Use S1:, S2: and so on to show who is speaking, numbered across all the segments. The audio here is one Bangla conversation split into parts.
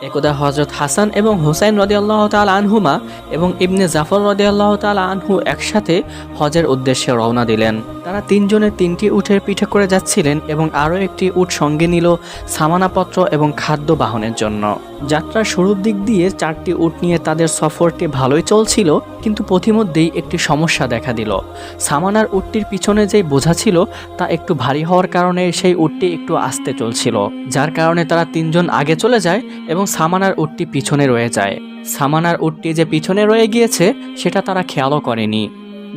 S1: একদা হযরত হাসান এবং হুসাইন রাদিয়াল্লাহু তাআলা আনহুমা এবং ইবনে জাফর রাদিয়াল্লাহু তাআলা আনহু একসাথে হজের উদ্দেশ্যে রওনা দিলেন। তারা তিনজনে তিনটি উটের পিঠে করে যাচ্ছিলেন এবং আরও একটি উট সঙ্গে নিল সামানাপত্র এবং খাদ্য বাহনের জন্য। যাত্রার শুরুর দিক দিয়ে 4টি উট নিয়ে তাদের সফরটি ভালোই চলছিল, কিন্তু পথিমধ্যেই একটি সমস্যা দেখা দিল। সামানার উটটির পিছনে যেই বোঝা ছিল তা একটু ভারী হওয়ার কারণে সেই উটটি একটু আস্তে চলছিল, যার কারণে তারা তিনজন আগে চলে যায় এবং সামানার উটটি পিছনে রয়ে যায়। সামানার উটটি যে পিছনে রয়ে গিয়েছে সেটা তারা খেয়ালও করেনি।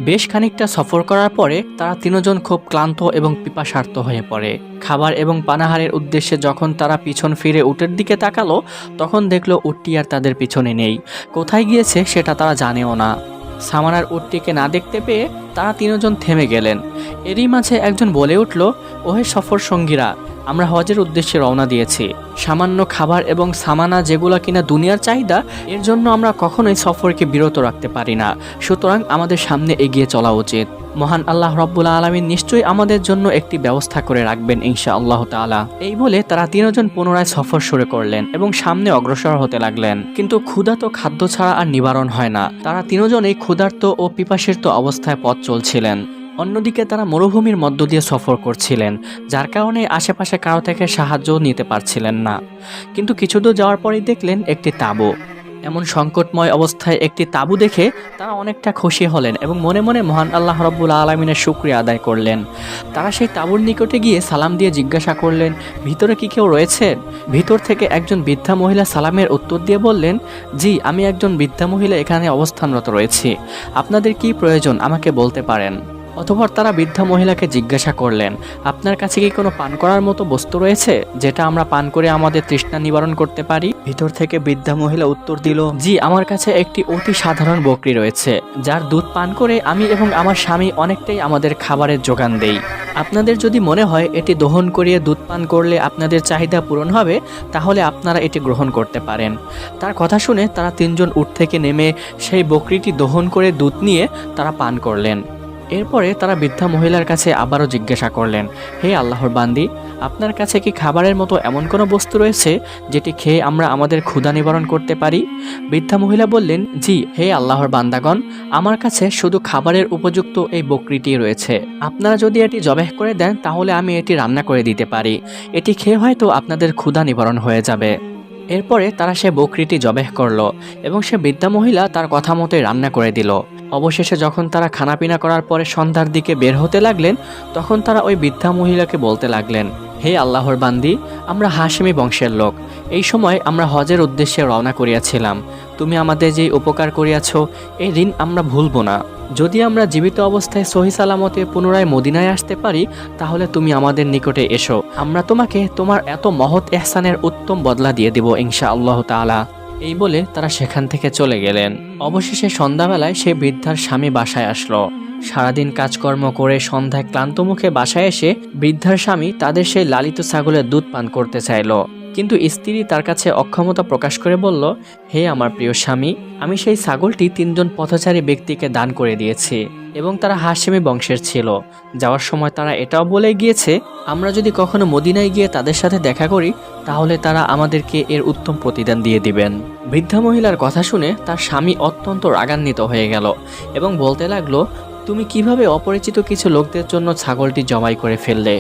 S1: বেশ খানিকটা সফর করার পরে তারা তিনজন খুব ক্লান্ত এবং পিপাসার্ত হয়ে পড়ে। খাবার এবং পানাহারের উদ্দেশ্যে যখন তারা পিছন ফিরে উটের দিকে তাকালো, তখন দেখলো উটটি আর তাদের পিছনে নেই। কোথায় গিয়েছে সেটা তারা জানেও না। সামানার উটটিকে না দেখতে পেয়ে তারা তিনজন থেমে গেলেন। এরই মাঝে একজন বলে উঠল, ওহে সফর সঙ্গীরা, আমরা হজের উদ্দেশ্যে রওনা দিয়েছি। সামান্য খাবার এবং সামানা যেগুলো কিনা দুনিয়ার চাহিদা, এর জন্য আমরা কখনোই সফরকে বিরত রাখতে পারি না। সুতরাং আমাদের সামনে এগিয়ে চলা উচিত। মহান আল্লাহ রব্বুল আলামিন নিশ্চয়ই আমাদের জন্য একটি ব্যবস্থা করে রাখবেন ইনশাআল্লাহ তাআলা। এই বলে তারা তিনজন পুনরায় সফর শুরু করলেন এবং সামনে অগ্রসর হতে লাগলেন। কিন্তু ক্ষুধা তো খাদ্য ছাড়া আর নিবারণ হয় না। তারা তিনজনেই ক্ষুধার্ত ও পিপাসিত অবস্থায় পথ চলছিলেন। অন্যদিকে তারা মরুভূমির মধ্য দিয়ে সফর করছিলেন, যার কারণে আশেপাশে কারো থেকে সাহায্য নিতে পারছিলেন না। কিন্তু কিছু দূর যাওয়ার পরেই দেখলেন একটি তাঁবু। এমন সংকটময় অবস্থায় একটি তাঁবু দেখে তারা অনেকটা খুশি হলেন এবং মনে মনে মহান আল্লাহ রব্বুল আলামিনের শুকরিয়া আদায় করলেন। তারা সেই তাঁবুর নিকটে গিয়ে সালাম দিয়ে জিজ্ঞাসা করলেন, ভিতরে কি কেউ রয়েছে? ভিতর থেকে একজন বৃদ্ধা মহিলা সালামের উত্তর দিয়ে বললেন, জি, আমি একজন বৃদ্ধা মহিলা এখানে অবস্থানরত রয়েছি। আপনাদের কি প্রয়োজন আমাকে বলতে পারেন। অতঃপর তারা বৃদ্ধা মহিলাকে জিজ্ঞাসা করলেন, আপনার কাছে কি কোনো পান করার মতো বস্তু রয়েছে যেটা আমরা পান করে আমাদের তৃষ্ণা নিবারণ করতে পারি? ভিতর থেকে বৃদ্ধা মহিলা উত্তর দিল, জি, আমার কাছে একটি অতি সাধারণ বকরি রয়েছে, যার দুধ পান করে আমি এবং আমার স্বামী অনেকটাই আমাদের খাবারের যোগান দেই। আপনাদের যদি মনে হয় এটি দহন করিয়ে দুধ পান করলে আপনাদের চাহিদা পূরণ হবে, তাহলে আপনারা এটি গ্রহণ করতে পারেন। তার কথা শুনে তারা তিনজন উট থেকে নেমে সেই বকরিটি দহন করে দুধ নিয়ে তারা পান করলেন। এরপরে তারা বৃদ্ধা মহিলার কাছে আবারও জিজ্ঞাসা করলেন, হে আল্লাহর বান্দি, আপনার কাছে কি খাবারের মতো এমন কোনো বস্তু রয়েছে যেটি খেয়ে আমরা আমাদের ক্ষুধা নিবারণ করতে পারি? বৃদ্ধা মহিলা বললেন, জি, হে আল্লাহর বান্দাগণ, আমার কাছে শুধু খাবারের উপযুক্ত এই বকরিটি রয়েছে। আপনারা যদি এটি জবাহ করে দেন তাহলে আমি এটি রান্না করে দিতে পারি। এটি খেয়ে হয়তো আপনাদের ক্ষুধা নিবারণ হয়ে যাবে। এরপরে তারা সে বকরিটি জবাহ করল এবং সে বৃদ্ধা মহিলা তার কথা মতোই রান্না করে দিল। অবশেষে যখন তারা খানাপিনা করার পরে সন্ধ্যার দিকে বের হতে লাগলেন, তখন তারা ওই বৃদ্ধা মহিলাকে বলতে লাগলেন, হে আল্লাহর বান্দি, আমরা হাশেমি বংশের লোক। এই সময় আমরা হজের উদ্দেশ্যে রওনা করিয়াছিলাম। তুমি আমাদের যেই উপকার করিয়াছ, এই ঋণ আমরা ভুলব না। যদি আমরা জীবিত অবস্থায় সহি সালামতে পুনরায় মদিনায় আসতে পারি, তাহলে তুমি আমাদের নিকটে এসো। আমরা তোমাকে তোমার এত মহৎ ইহসানের উত্তম বদলা দিয়ে দেব ইনশাআল্লাহ তাআলা। এই বলে তারা সেখান থেকে চলে গেলেন। অবশেষে সন্ধ্যাবেলায় সে বৃদ্ধার স্বামী বাসায় আসলো। সারাদিন কাজকর্ম করে সন্ধ্যায় ক্লান্ত মুখে বাসায় এসে বৃদ্ধার স্বামী তাদের সেই লালিত ছাগলের দুধ পান করতে চাইল, কিন্তু স্ত্রী তার কাছে অক্ষমতা প্রকাশ করে বলল, হে আমার প্রিয় স্বামী, আমি সেই ছাগলটি তিনজন পথচারী ব্যক্তিকে দান করে দিয়েছি এবং তারা হাশেমি বংশের ছিল। যাওয়ার সময় তারা এটাও বলে গিয়েছে, আমরা যদি কখনো মদিনায় গিয়ে তাদের সাথে দেখা করি তাহলে তারা আমাদেরকে এর উত্তম প্রতিদান দিয়ে দিবেন। বৃদ্ধা মহিলার কথা শুনে তার স্বামী অত্যন্ত রাগান্বিত হয়ে গেল এবং বলতে লাগলো, তুমি কিভাবে অপরিচিত কিছু লোকদের জন্য ছাগলটি জবাই করে ফেললে?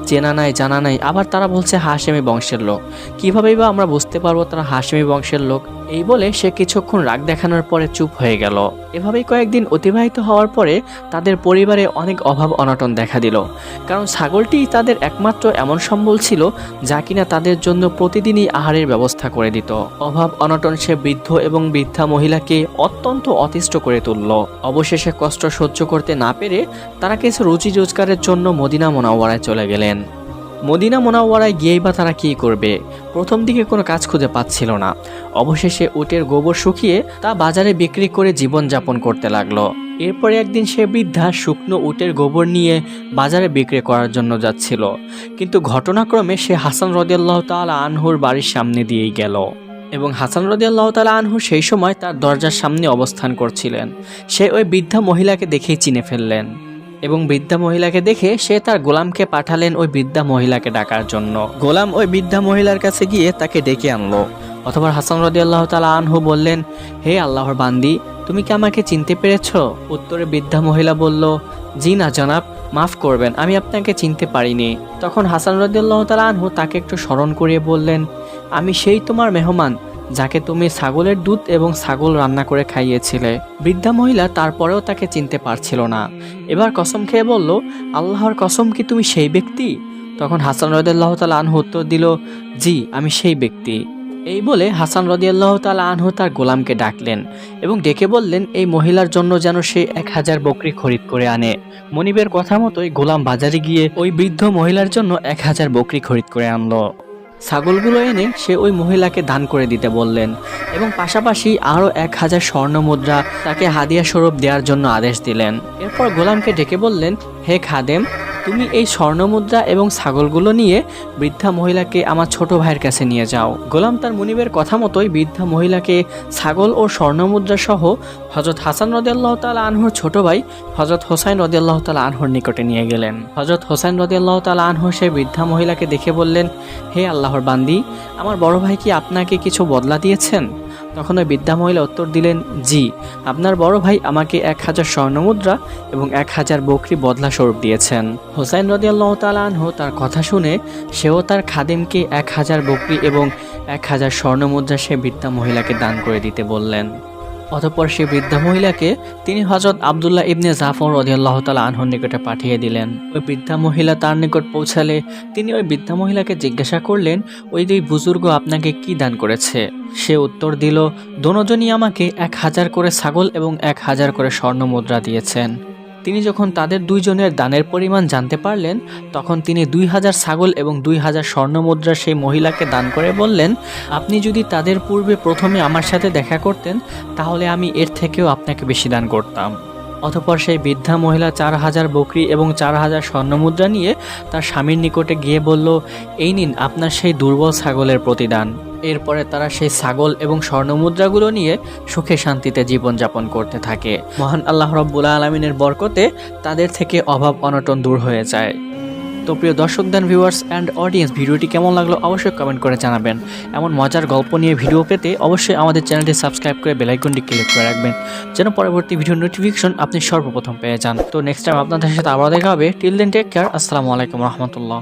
S1: চেনা নাই জানা নাই, আবার তারা বলছে হাশেমি বংশের লোক। কিভাবেই বা আমরা বুঝতে পারবো তারা হাশেমি বংশের লোক? এই বলে সে কিছুক্ষণ রাগ দেখানোর পরে চুপ হয়ে গেল। এভাবেই কয়েকদিন অতিবাহিত হওয়ার পরে তাদের পরিবারে অনেক অভাব অনটন দেখা দিল, কারণ ছাগলটি তাদের একমাত্র এমন সম্বল ছিল যা কিনা তাদের জন্য প্রতিদিনই আহারের ব্যবস্থা করে দিত। অভাব অনটন সে বৃদ্ধ এবং বৃদ্ধা মহিলাকে অত্যন্ত অতিষ্ঠ করে তুলল। অবশেষে কষ্ট সহ্য করতে না পেরে তারা কিছু রুচি রোজগারের জন্য মদিনা মুনাওয়ারায় চলে গেলেন। মদিনা মুনাওয়ারায় গিয়েই বা তারা কী করবে? প্রথম দিকে কোনো কাজ খুঁজে পাচ্ছিল না। অবশেষে উটের গোবর শুকিয়ে তা বাজারে বিক্রি করে জীবনযাপন করতে লাগলো। এরপরে একদিন সে বৃদ্ধা শুকনো উটের গোবর নিয়ে বাজারে বিক্রি করার জন্য যাচ্ছিল, কিন্তু ঘটনাক্রমে সে হাসান রাদিয়াল্লাহু তাআলা আনহুর বাড়ির সামনে দিয়েই গেল এবং হাসান রাদিয়াল্লাহু তাআলা আনহু সেই সময় তার দরজার সামনে অবস্থান করছিলেন। সে ওই বৃদ্ধা মহিলাকে দেখেই চিনে ফেললেন এবং বৃদ্ধা মহিলাকে দেখে সে তার গোলামকে পাঠালেন ওই বৃদ্ধা মহিলাকে ডাকার জন্য। গোলাম ওই বৃদ্ধা মহিলার কাছে গিয়ে তাকে ডেকে আনলো। অথবা হাসান রাদিয়াল্লাহু তাআলা আনহু বললেন, হে আল্লাহর বান্দি, তুমি কি আমাকে চিনতে পেরেছো? উত্তরে বৃদ্ধা মহিলা বলল, জি না জনাব, মাফ করবেন, আমি আপনাকে চিনতে পারিনি। তখন হাসান রাদিয়াল্লাহু তাআলা আনহু তাকে একটু স্মরণ করিয়ে বললেন, আমি সেই তোমার মেহমান যাকে তুমি ছাগলের দুধ এবং ছাগল রান্না করে খাইয়েছিলে। বৃদ্ধা মহিলা তারপরেও তাকে চিনতে পারছিল না। এবার কসম খেয়ে বলল, আল্লাহর কসম, কি তুমি সেই ব্যক্তি? তখন হাসান রাদিয়াল্লাহু তাআলা আনহু উত্তর দিল, জি, আমি সেই ব্যক্তি। এই বলে হাসান রাদিয়াল্লাহু তাআলা আনহু তার গোলামকে ডাকলেন এবং ডেকে বললেন, এই মহিলার জন্য যেন সে 1000 বকরি খরিদ করে আনে। মনিবের কথা মতোই গোলাম বাজারে গিয়ে ওই বৃদ্ধ মহিলার জন্য 1000 বকরি খরিদ করে আনলো। ছাগলগুলো এনে সে ওই মহিলাকে দান করে দিতে বললেন এবং পাশাপাশি আরও 1000 স্বর্ণ মুদ্রা তাকে হাদিয়া স্বরূপ দেওয়ার জন্য আদেশ দিলেন। এরপর গোলামকে ডেকে বললেন, হে খাদেম, তুমি এই স্বর্ণ মুদ্রা এবং ছাগলগুলো নিয়ে বৃদ্ধা মহিলাকে আমার ছোট ভাইয়ের কাছে নিয়ে যাও। গোলাম তার মুনিবের কথা মতোই বৃদ্ধা মহিলাকে ছাগল ও স্বর্ণ মুদ্রা সহ হযরত হাসান রাদিয়াল্লাহু তাআলা আনহুর ছোট ভাই হযরত হোসাইন রাদিয়াল্লাহু তাআলা আনহুর নিকটে নিয়ে গেলেন। হযরত হোসাইন রাদিয়াল্লাহু তাআলা আনহু সেই বৃদ্ধা মহিলাকে দেখে বললেন, হে আল্লাহর বান্দি, আমার বড় ভাই কি আপনাকে কিছু বদলা দিয়েছেন? তখন ওই বৃদ্ধা মহিলা উত্তর দিলেন, জি, আপনার বড় ভাই আমাকে 1000 স্বর্ণমুদ্রা এবং 1000 বকরি বদলা স্বরূপ দিয়েছেন। হোসাইন রাদিয়াল্লাহু তাআলা আনহু তার কথা শুনে সেও তার খাদেমকে 1000 বকরি এবং 1000 স্বর্ণমুদ্রা সে বৃদ্ধা মহিলাকে দান করে দিতে বললেন। অতঃপর সে বৃদ্ধা মহিলাকে তিনি হযরত আব্দুল্লাহ ইবনে জাফর রাদিয়াল্লাহু তাআলা আনহুর নিকটে পাঠিয়ে দিলেন। ওই বৃদ্ধা মহিলা তার নিকট পৌঁছালে তিনি ওই বৃদ্ধা মহিলাকে জিজ্ঞাসা করলেন, ওই দুই বুজুর্গ আপনাকে কি দান করেছে? সে উত্তর দিল, দোনোজনই আমাকে 1000 করে ছাগল এবং 1000 করে স্বর্ণ মুদ্রা দিয়েছেন। তিনি যখন তাদের দুইজনের দানের পরিমাণ জানতে পারলেন, তখন তিনি 2000 ছাগল এবং 2000 স্বর্ণ মুদ্রা সেই মহিলাকে দান করে বললেন, আপনি যদি তাদের পূর্বে প্রথমে আমার সাথে দেখা করতেন তাহলে আমি এর থেকেও আপনাকে বেশি দান করতাম। অতঃপর সেই বৃদ্ধা মহিলা 4000 বকরি এবং 4000 স্বর্ণ মুদ্রা নিয়ে তার স্বামীর নিকটে গিয়ে বলল, এই নিন আপনার সেই দুর্বল ছাগলের প্রতিদান। এরপরে তারা সেই ছাগল এবং স্বর্ণ মুদ্রাগুলো নিয়ে সুখে শান্তিতে জীবনযাপন করতে থাকে। মহান আল্লাহ রাব্বুল আলামিনের বরকতে তাদের থেকে অভাব অনটন দূর হয়ে যায়। তো প্রিয় দর্শক দেন ভিউয়ার্স অ্যান্ড অডিয়েন্স, ভিডিওটি কেমন লাগলো অবশ্যই কমেন্ট করে জানাবেন। এমন মজার গল্প নিয়ে ভিডিও পেতে অবশ্যই আমাদের চ্যানেলটি সাবস্ক্রাইব করে বেল আইকনটি ক্লিক করে রাখবেন, যেন পরবর্তী ভিডিওর নোটিফিকেশন আপনি সর্বপ্রথম পেয়ে যান। তো নেক্সট টাইম আপনাদের সাথে আবার দেখা হবে। Till then take care. আসসালামু আলাইকুম রহমতুল্লাহ।